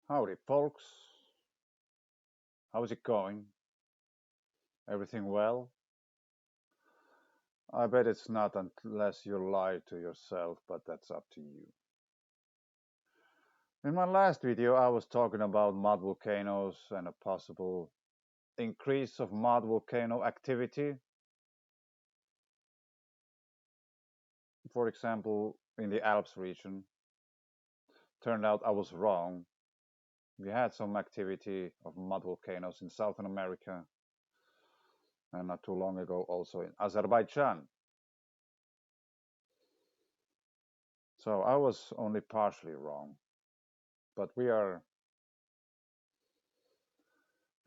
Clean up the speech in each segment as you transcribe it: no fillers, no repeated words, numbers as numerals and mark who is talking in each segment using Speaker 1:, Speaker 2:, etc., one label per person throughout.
Speaker 1: Howdy, folks. How's it going? Everything well? I bet it's not unless you lie to yourself, but that's up to you. In my last video, I was talking about mud volcanoes and a possible increase of mud volcano activity. For example, in the Alps region. Turned out I was wrong. We had some activity of mud volcanoes in Southern America and not too long ago also in Azerbaijan. So I was only partially wrong. But we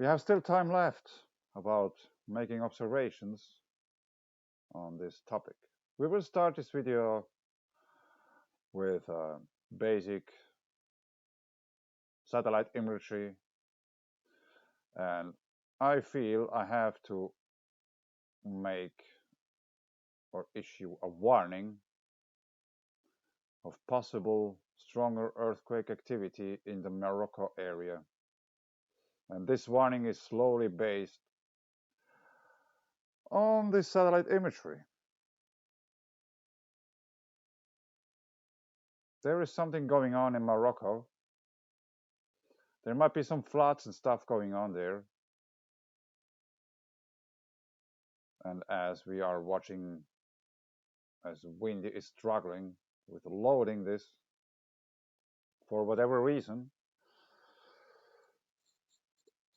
Speaker 1: have still time left about making observations on this topic. We will start this video with basic satellite imagery, and I feel I have to make or issue a warning of possible stronger earthquake activity in the Morocco area. And this warning is slowly based on the satellite imagery. There is something going on in Morocco. There might be some floods and stuff going on there. And as we are watching, as Windy is struggling with loading this for whatever reason,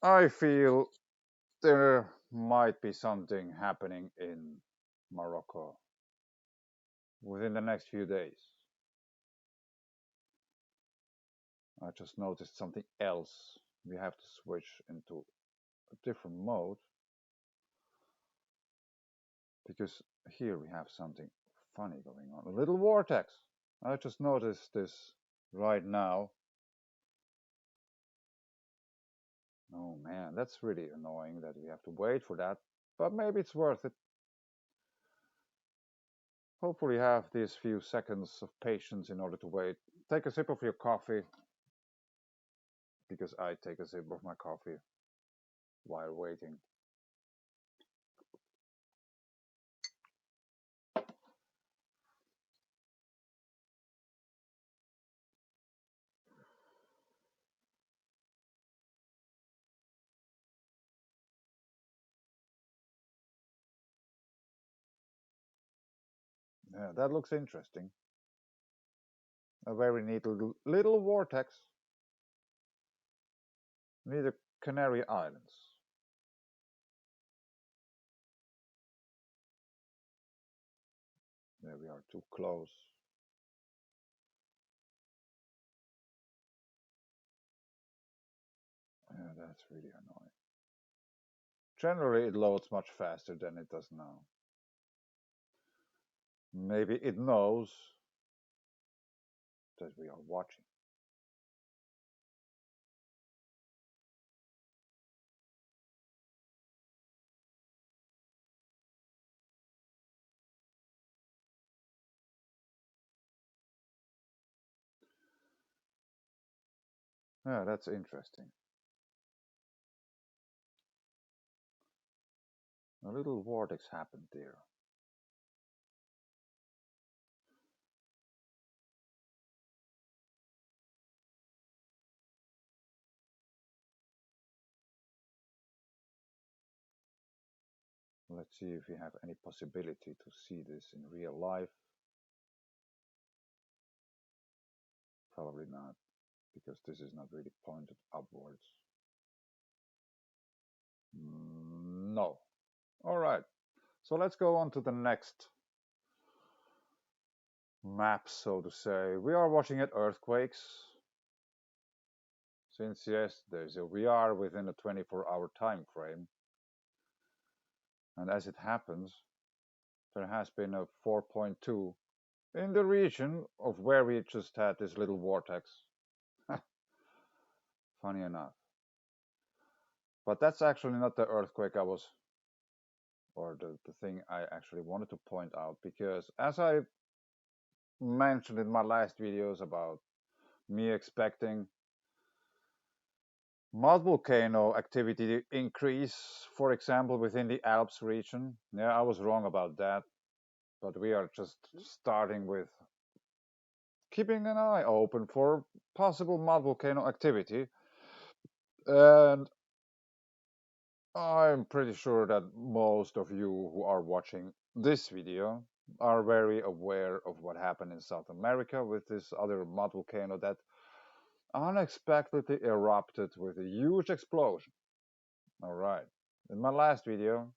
Speaker 1: I feel there might be something happening in Morocco within the next few days. I just noticed something else. We have to switch into a different mode because here we have something funny going on. A little vortex. I just noticed this right now. Oh man, that's really annoying that we have to wait for that, but maybe it's worth it. Hopefully you have these few seconds of patience in order to wait. Take a sip of your coffee, because I take a sip of my coffee while waiting. Yeah, that looks interesting. A very neat little vortex near the Canary Islands. There we are, too close. Yeah, that's really annoying. Generally, it loads much faster than it does now. Maybe it knows that we are watching. Yeah, that's interesting. A little vortex happened there. Let's see if we have any possibility to see this in real life. Probably not, because this is not really pointed upwards. No. All right. So let's go on to the next map, so to say. We are watching at earthquakes since yesterday, so we are within a 24-hour time frame. And as it happens, there has been a 4.2 in the region of where we just had this little vortex. Funny enough. But that's actually not the earthquake I was, or the thing I actually wanted to point out, because as I mentioned in my last videos about me expecting Mud volcano activity increase, for example, within the Alps region. Yeah, I was wrong about that, but we are just starting with keeping an eye open for possible mud volcano activity. And I'm pretty sure that most of you who are watching this video are very aware of what happened in South America with this other mud volcano that unexpectedly erupted with a huge explosion. All right. In my last video,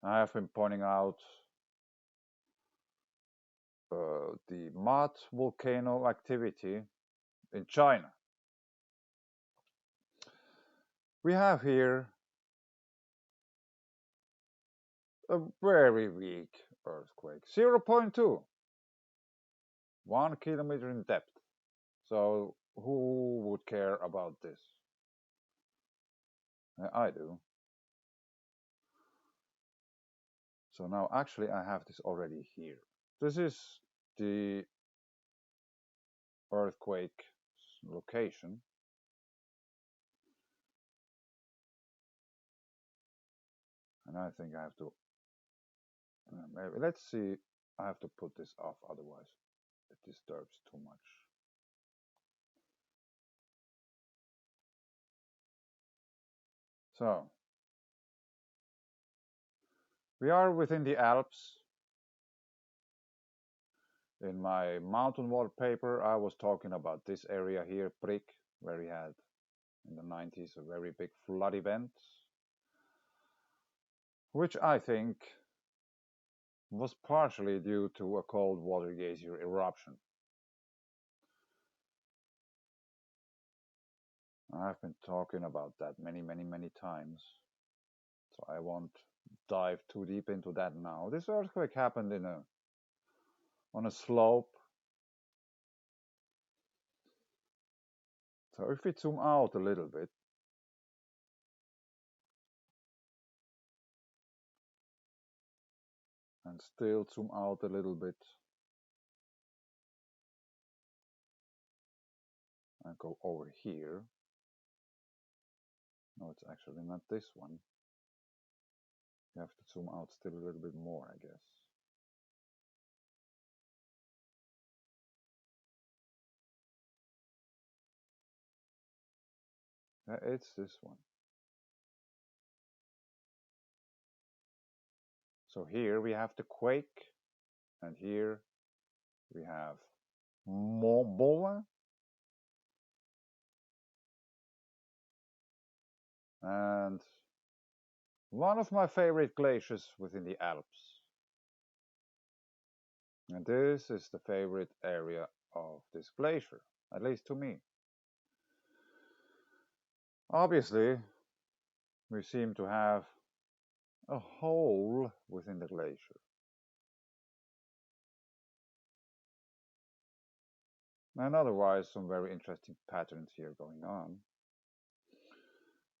Speaker 1: I have been pointing out the mud volcano activity in China. We have here a very weak earthquake, 0.2, 1 kilometer in depth. So who would care about this? I do. So now actually I have this already here. This is the earthquake location. And I think I have to, maybe, let's see, I have to put this off, otherwise it disturbs too much. So, we are within the Alps. In my Mountainwater paper, I was talking about this area here, Prick, where we had in the 90s a very big flood event, which I think was partially due to a cold water geyser eruption. I've been talking about that many times, so I won't dive too deep into that now. This earthquake happened on a slope. So if we zoom out a little bit, and still zoom out a little bit, and go over here. No, it's actually not this one. You have to zoom out still a little bit more, I guess. Yeah, it's this one. So here we have the quake, and here we have Montblanc, and one of my favorite glaciers within the Alps. And this is the favorite area of this glacier, at least to me. Obviously, we seem to have a hole within the glacier. And otherwise, some very interesting patterns here going on.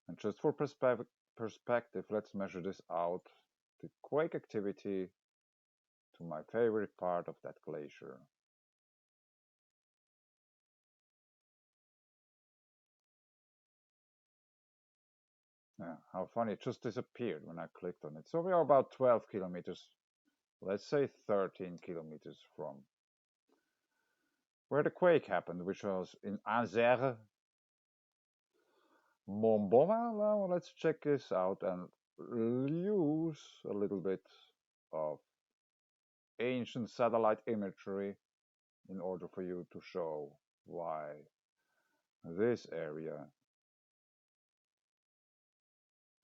Speaker 1: And just for perspective, let's measure this out. The quake activity to my favorite part of that glacier. Yeah, how funny, it just disappeared when I clicked on it. So we are about 12 kilometers, let's say 13 kilometers from where the quake happened, which was in Azerbaijan. Now let's check this out and use a little bit of ancient satellite imagery in order for you to show why this area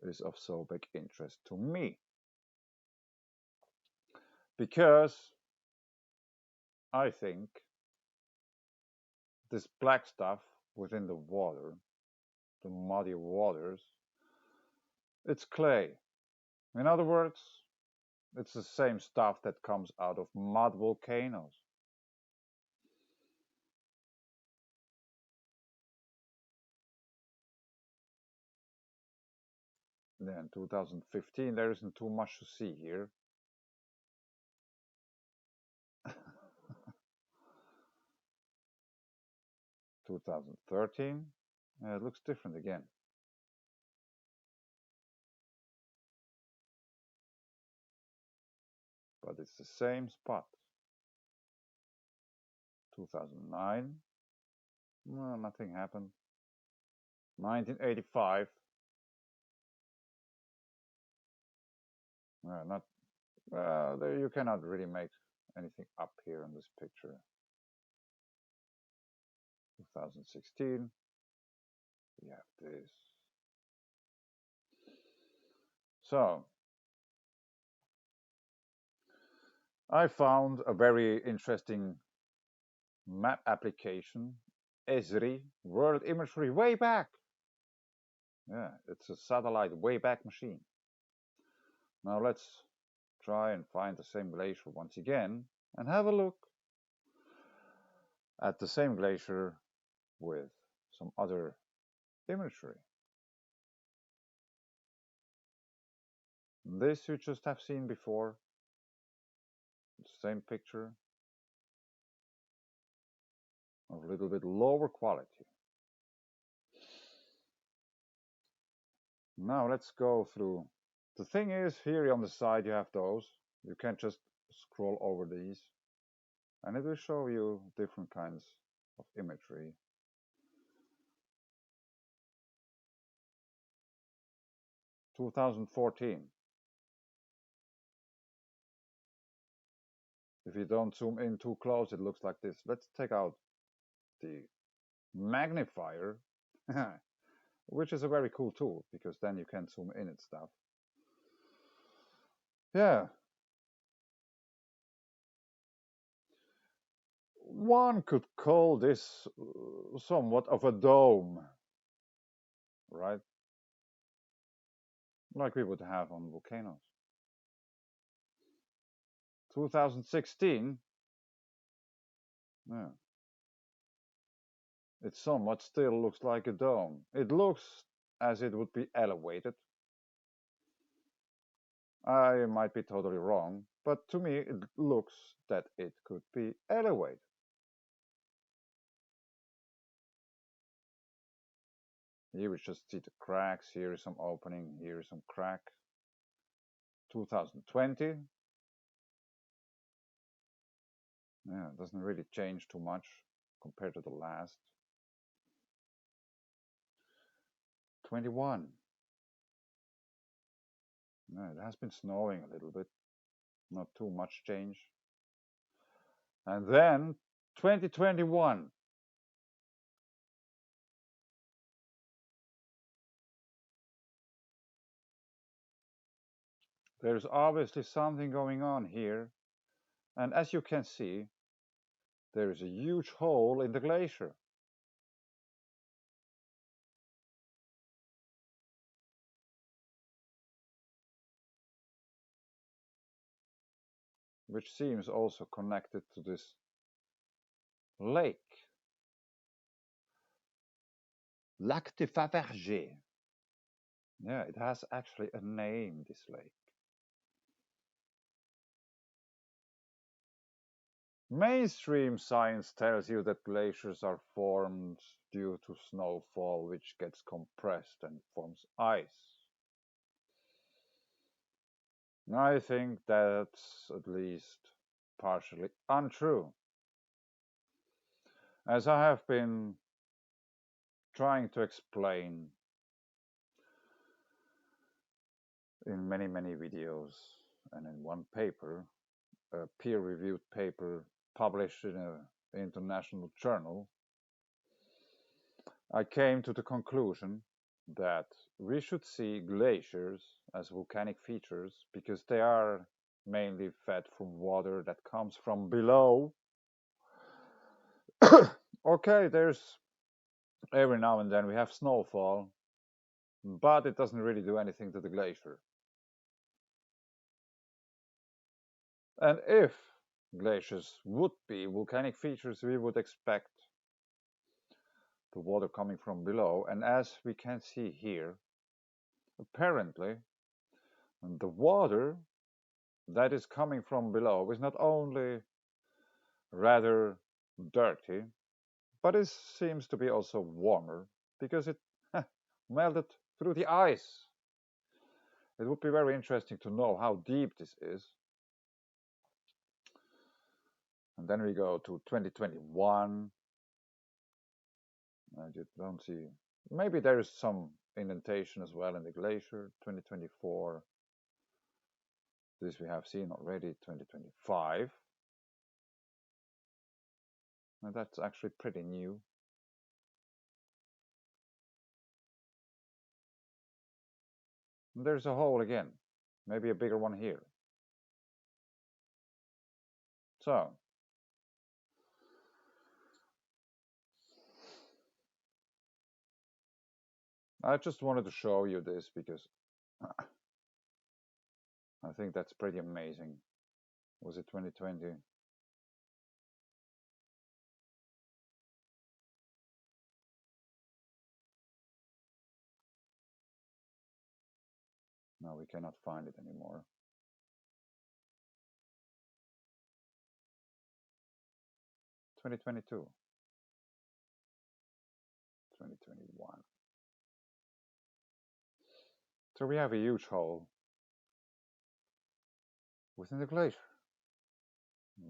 Speaker 1: is of so big interest to me. Because I think this black stuff within the water, the muddy waters, it's clay. In other words, it's the same stuff that comes out of mud volcanoes. Then 2015, there isn't too much to see here. 2013, It looks different again. But it's the same spot. 2009. Well, nothing happened. 1985. Not there. You cannot really make anything up here in this picture. 2016. We have this. So I found a very interesting map application, Esri World Imagery way back. Yeah, it's a satellite way back machine. Now let's try and find the same glacier once again and have a look at the same glacier with some other imagery. This you just have seen before. Same picture of a little bit lower quality. Now let's go through. The thing is, here on the side you have those. You can't just scroll over these. And it will show you different kinds of imagery. (2014). If you don't zoom in too close, it looks like this. Let's take out the magnifier, which is a very cool tool because then you can zoom in and stuff. Yeah. One could call this somewhat of a dome, right? Like we would have on volcanoes. 2016. Yeah. It somewhat still looks like a dome. It looks as it would be elevated. I might be totally wrong, but to me it looks that it could be elevated. Here we just see the cracks, here is some opening, here is some crack. 2020. Yeah, it doesn't really change too much compared to the last. 21. Yeah, it has been snowing a little bit, not too much change. And then 2021. There's obviously something going on here. And as you can see, there is a huge hole in the glacier. Which seems also connected to this lake. Lac de Faverger. Yeah, it has actually a name, this lake. Mainstream science tells you that glaciers are formed due to snowfall, which gets compressed and forms ice. I think that's at least partially untrue. As I have been trying to explain in many, many videos and in one paper, a peer-reviewed paper published in an international journal, I came to the conclusion that we should see glaciers as volcanic features because they are mainly fed from water that comes from below. Okay, there's every now and then we have snowfall, but it doesn't really do anything to the glacier. And if glaciers would be volcanic features, we would expect the water coming from below. And as we can see here, apparently, the water that is coming from below is not only rather dirty, but it seems to be also warmer because it melted through the ice. It would be very interesting to know how deep this is. And then we go to 2021. And you don't see. Maybe there is some indentation as well in the glacier. 2024. This we have seen already. 2025. And that's actually pretty new. And there's a hole again. Maybe a bigger one here. So, I just wanted to show you this because I think that's pretty amazing. Was it 2020? No, we cannot find it anymore. 2022. 2021. So we have a huge hole within the glacier.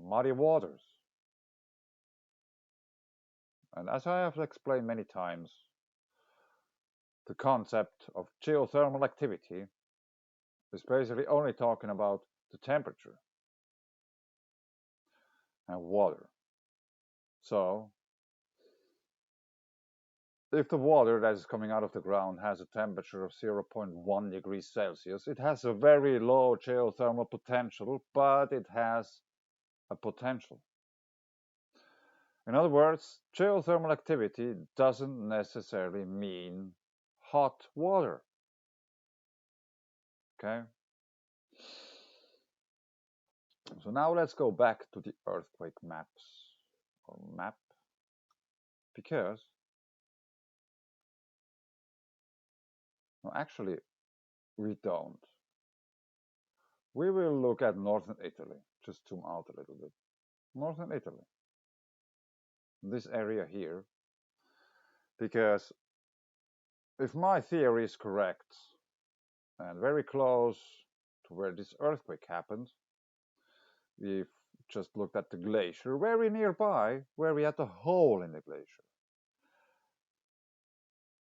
Speaker 1: Muddy waters. And as I have explained many times, the concept of geothermal activity is basically only talking about the temperature and water. So, if the water that is coming out of the ground has a temperature of 0.1 degrees Celsius, it has a very low geothermal potential, but it has a potential. In other words, geothermal activity doesn't necessarily mean hot water. Okay? So now let's go back to the earthquake maps or map, because no, actually we don't. We will look at northern Italy. Just zoom out a little bit. Northern Italy. This area here, because if my theory is correct and very close to where this earthquake happened, we've just looked at the glacier very nearby where we had the hole in the glacier.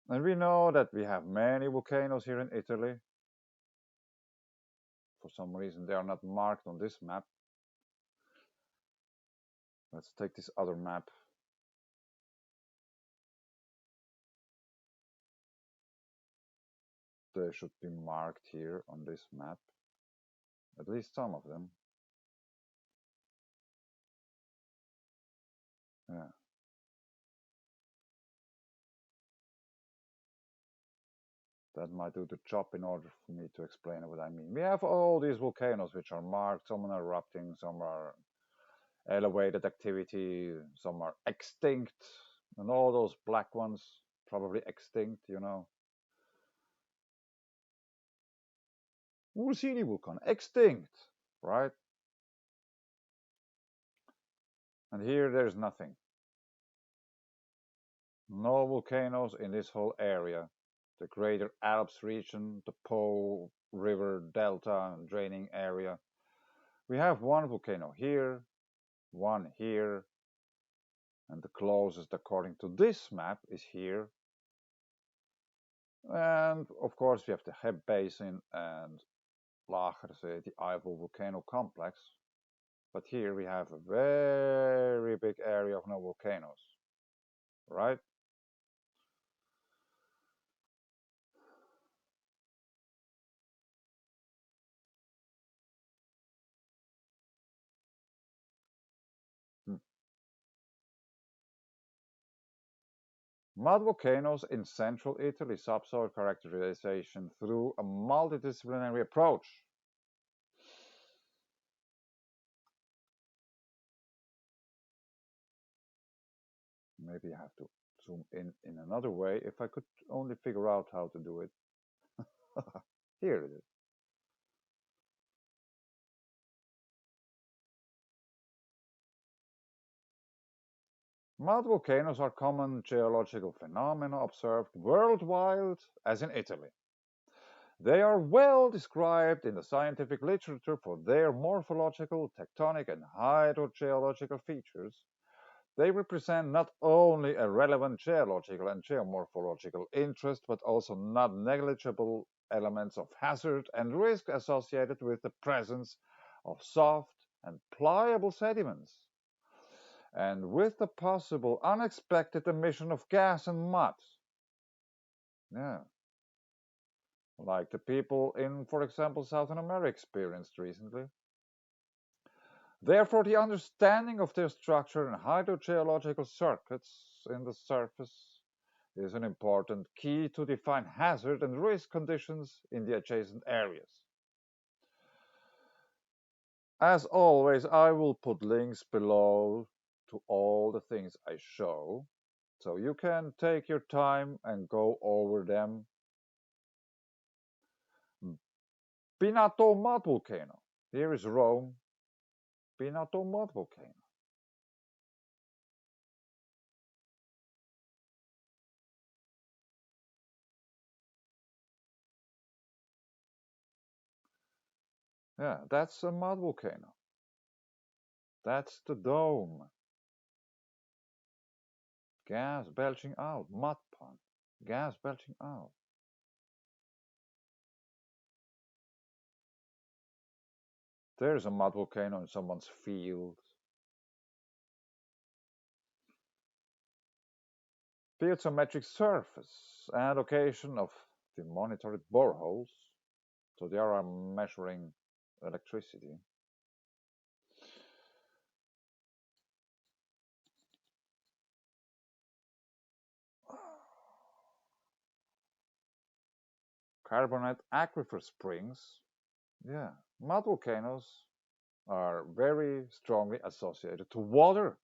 Speaker 1: And we know that we have many volcanoes here in Italy. For some reason they are not marked on this map. Let's take this other map. They should be marked here on this map. At least some of them. Yeah. That might do the job in order for me to explain what I mean. We have all these volcanoes which are marked. Some are erupting, some are elevated activity, some are extinct, and all those black ones probably extinct, you know. Ursini volcano, extinct, right? And here there's nothing. No volcanoes in this whole area. The greater Alps region, the Po River Delta draining area. We have one volcano here, one here, and the closest according to this map is here. And of course we have the Heb Basin and Lagersee, the Eiffel volcano complex. But here we have a very big area of no volcanoes, right? Mud volcanoes in central Italy, subsoil characterization through a multidisciplinary approach. Maybe I have to zoom in another way if I could only figure out how to do it. Here it is. Mud volcanoes are common geological phenomena observed worldwide, as in Italy. They are well described in the scientific literature for their morphological, tectonic, and hydrogeological features. They represent not only a relevant geological and geomorphological interest, but also not negligible elements of hazard and risk associated with the presence of soft and pliable sediments, and with the possible unexpected emission of gas and mud. Yeah, like the people in, for example, Southern America experienced recently. Therefore, the understanding of their structure and hydrogeological circuits in the surface is an important key to define hazard and risk conditions in the adjacent areas. As always, I will put links below to all the things I show, so you can take your time and go over them. Pinato mud volcano. Here is Rome. Pinato mud volcano. Yeah, that's a mud volcano. That's the dome. Gas belching out. Mud pond. Gas belching out. There's a mud volcano in someone's field. Piezometric surface and location of the monitored boreholes. So they are measuring electricity. Carbonate aquifer springs. Yeah, mud volcanoes are very strongly associated to water,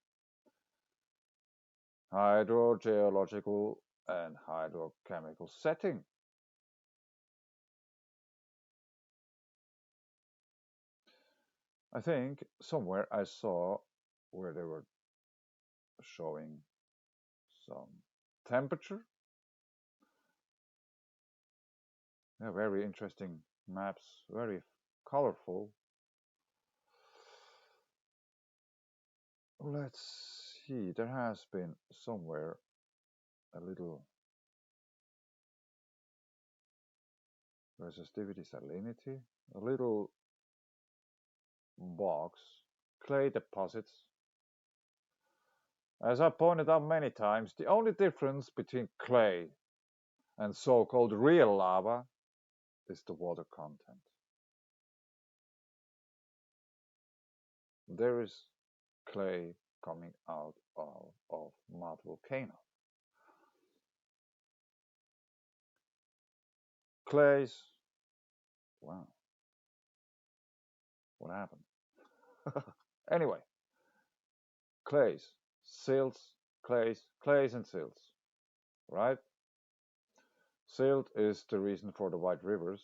Speaker 1: hydrogeological and hydrochemical setting. I think somewhere I saw where they were showing some temperature. Yeah, very interesting maps, very colorful. Let's see, there has been somewhere a little resistivity salinity, a little box, clay deposits. As I pointed out many times, the only difference between clay and so-called real lava is the water content. There is clay coming out of mud volcano. Clays, wow, what happened? Anyway, clays, silts, clays and silts, right? Silt is the reason for the white rivers.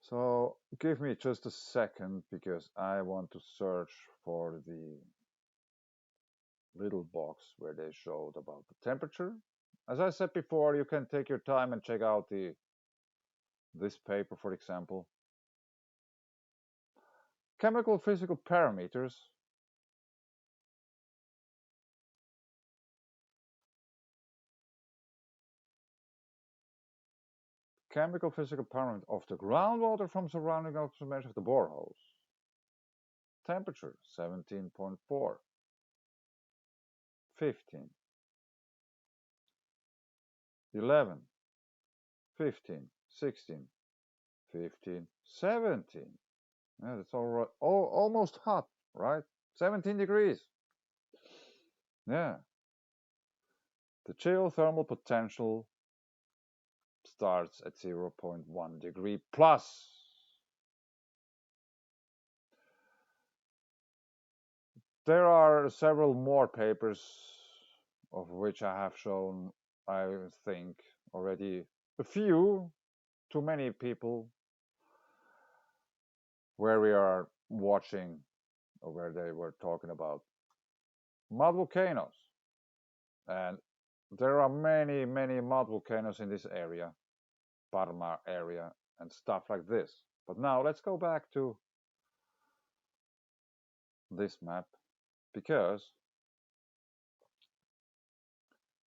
Speaker 1: So give me just a second because I want to search for the little box where they showed about the temperature. As I said before, you can take your time and check out this paper, for example. Chemical physical parameters. Chemical physical parameter of the groundwater from surrounding observation of the boreholes. Temperature 17.4, 15, 11, 15, 16, 15, 17. Yeah, that's all right. Almost hot, right? 17 degrees. Yeah. The geothermal potential starts at 0.1 degree plus. There are several more papers of which I have shown, I think, already a few to many people where we are watching or where they were talking about Mud volcanoes. And there are many, many mud volcanoes in this area, Parma area, and stuff like this. But now let's go back to this map because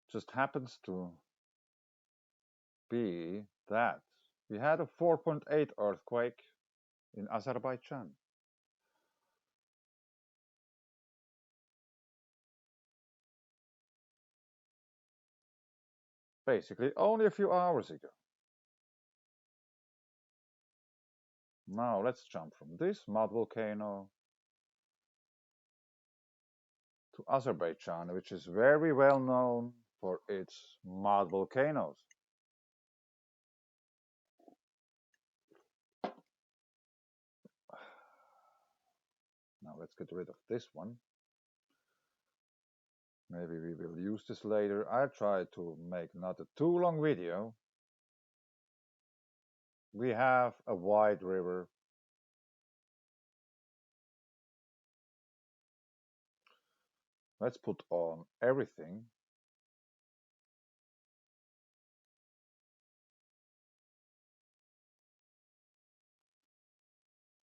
Speaker 1: it just happens to be that we had a 4.8 earthquake in Azerbaijan. Basically, only a few hours ago. Now let's jump from this mud volcano to Azerbaijan, which is very well known for its mud volcanoes. Now let's get rid of this one. Maybe we will use this later. I try to make not a too long video. We have a wide river. Let's put on everything.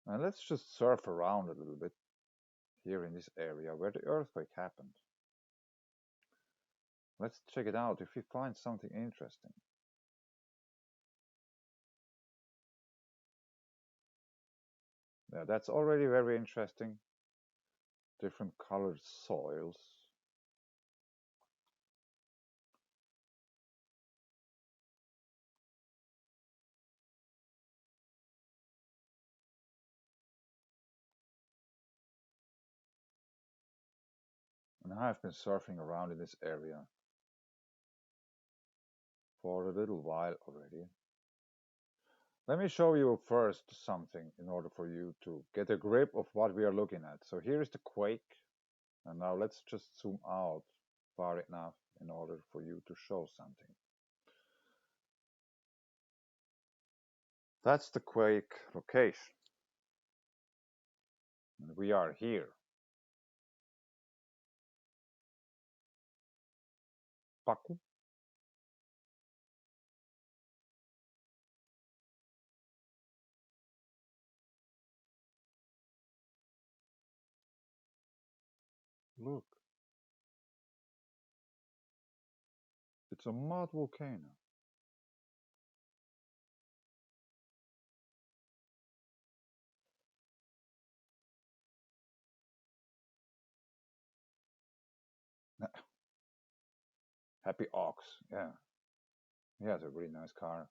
Speaker 1: And let's just surf around a little bit here in this area where the earthquake happened. Let's check it out if we find something interesting. Yeah, that's already very interesting. Different colored soils. And I've been surfing around in this area for a little while already. Let me show you first something in order for you to get a grip of what we are looking at. So here is the quake. And now let's just zoom out far enough in order for you to show something. That's the quake location. And we are here. Baku. Look. It's a mud volcano. Happy Ox, yeah. He has a really nice car.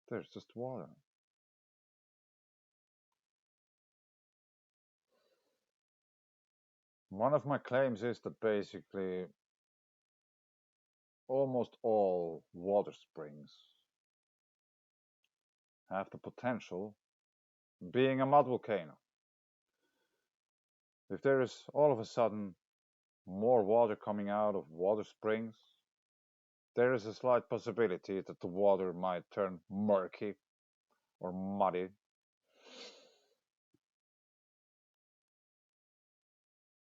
Speaker 1: There's just water. One of my claims is that basically almost all water springs have the potential being a mud volcano. If there is all of a sudden more water coming out of water springs, there is a slight possibility that the water might turn murky or muddy.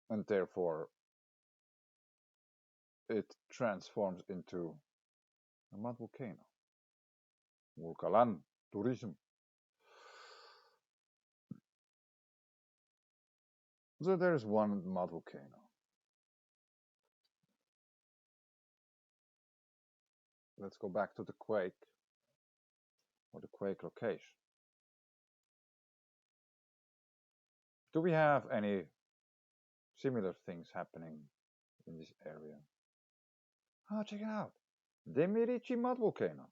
Speaker 1: And therefore it transforms into a mud volcano. Vulkalan tourism. So there's one mud volcano. Let's go back to the quake, or the quake location. Do we have any similar things happening in this area? Oh, check it out. Demirici mud volcano.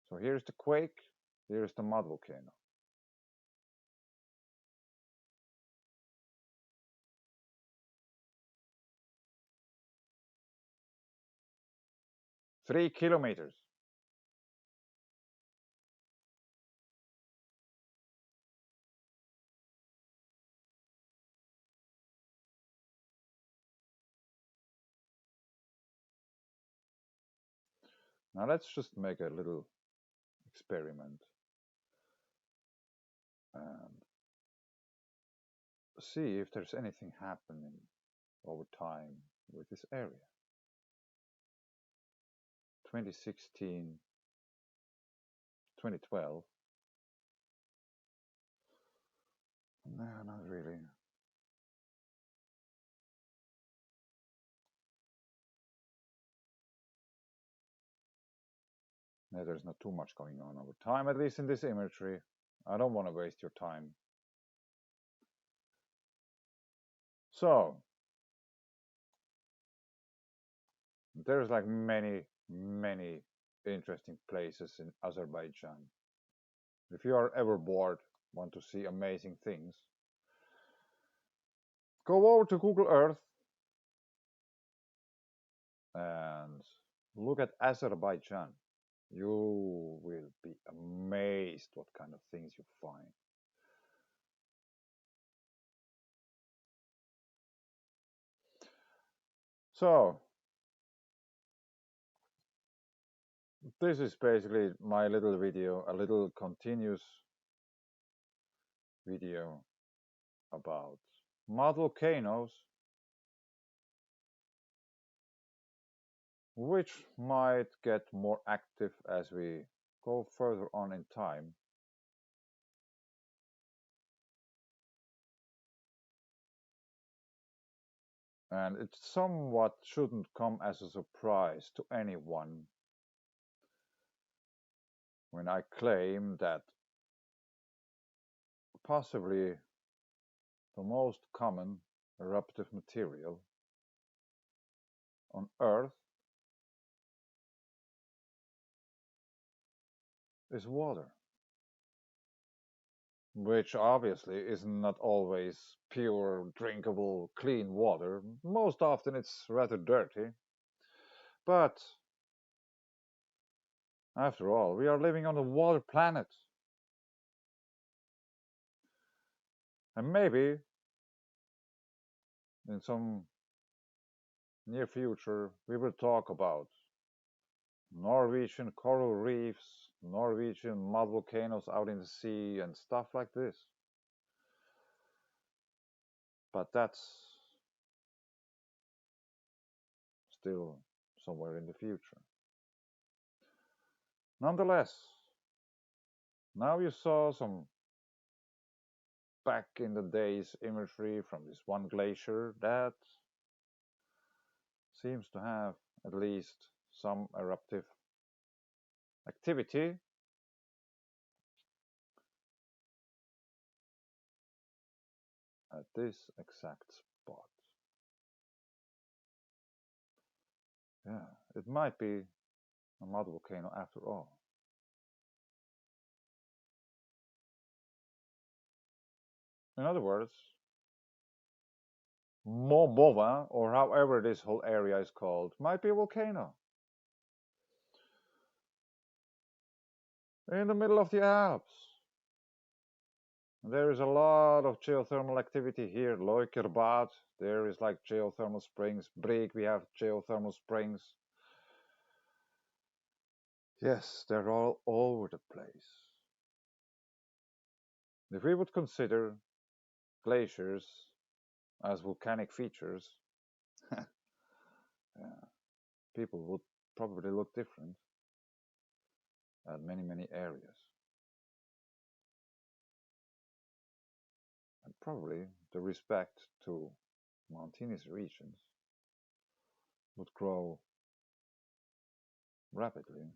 Speaker 1: So here's the quake, here's the mud volcano. Three kilometers. Now let's just make a little experiment and see if there's anything happening over time with this area. 2016, 2012. No, not really. No, there's not too much going on over time, at least in this imagery. I don't want to waste your time. So, there's like many interesting places in Azerbaijan. If you are ever bored, want to see amazing things, go over to Google Earth and look at Azerbaijan. You will be amazed what kind of things you find. So, this is basically my little video, a little continuous video about mud volcanoes, which might get more active as we go further on in time. And it somewhat shouldn't come as a surprise to anyone when I claim that possibly the most common eruptive material on Earth is water, which obviously is not always pure, drinkable, clean water. Most often it's rather dirty. But after all, we are living on a water planet. And maybe in some near future we will talk about Norwegian coral reefs, Norwegian mud volcanoes out in the sea, and stuff like this. But that's still somewhere in the future. Nonetheless, now you saw some back in the days imagery from this one glacier that seems to have at least some eruptive activity. At this exact spot. Yeah, it might be a mud volcano after all. In other words, Momova, or however this whole area is called, might be a volcano. In the middle of the Alps. There is a lot of geothermal activity here. Leukerbad, there is like geothermal springs. Brig, we have geothermal springs. Yes, they're all over the place. If we would consider glaciers as volcanic features, yeah, people would probably look different at many areas. And probably the respect to mountainous regions would grow rapidly,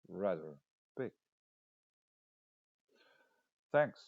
Speaker 1: rather big. Thanks.